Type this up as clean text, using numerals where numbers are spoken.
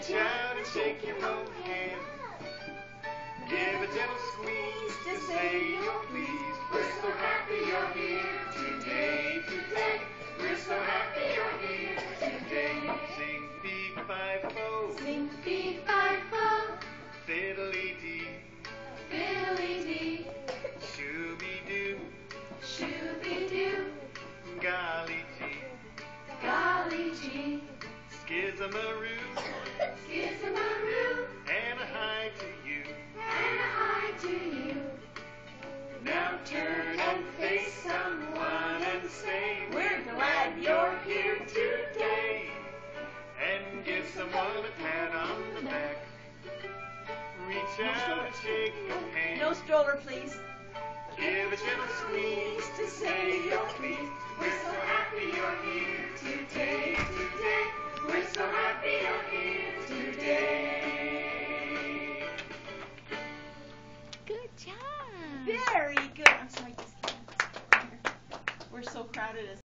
Reach out and shake your own hand. Give a gentle squeeze to say you're pleased. We're so happy you're here today, today. We're so happy you're here today. Sing fee-fi-fo, Sing fee-fi-fo, fiddly-dee, fiddly-dee, shooby-doo, shooby-doo, golly-gee, golly-gee, skizzamaroo, skizzamaroo, and a hi to you. and a hi to you. Now turn and face someone and say, We're glad you're here today. And give someone a pat on the back. Reach out and shake a hand. No stroller, please. Give a gentle squeeze to say you're pleased. We're so happy you're here today, today. We're so happy you're here today. Good job. Very good. I'm sorry, just kidding. We're so crowded as